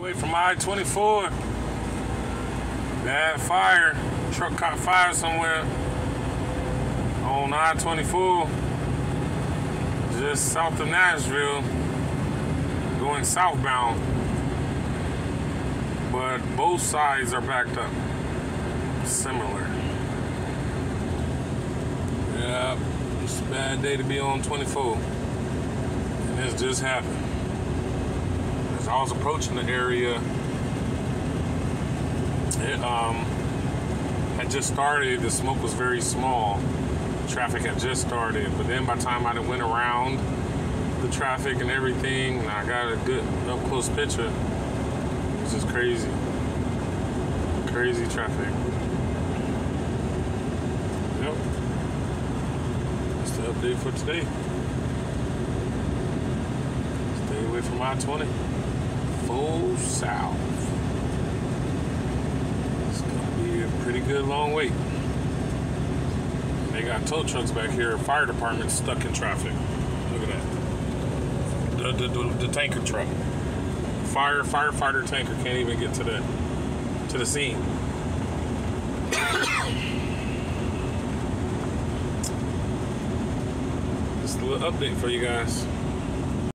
Away from I-24. Bad fire. Truck caught fire somewhere on I-24, just south of Nashville, going southbound. But both sides are backed up. Similar. Yeah, it's a bad day to be on 24. And this just happened. As I was approaching the area, it had just started. The smoke was very small. Traffic had just started, but then by the time I went around the traffic and everything, and I got a good up close picture. It was just crazy. Crazy traffic. Yep. That's the update for today. Stay away from I-20. Full south. It's gonna be a pretty good long wait. They got tow trucks back here. Fire department stuck in traffic. Look at that. The tanker truck. Firefighter tanker can't even get to the scene. Just a little update for you guys.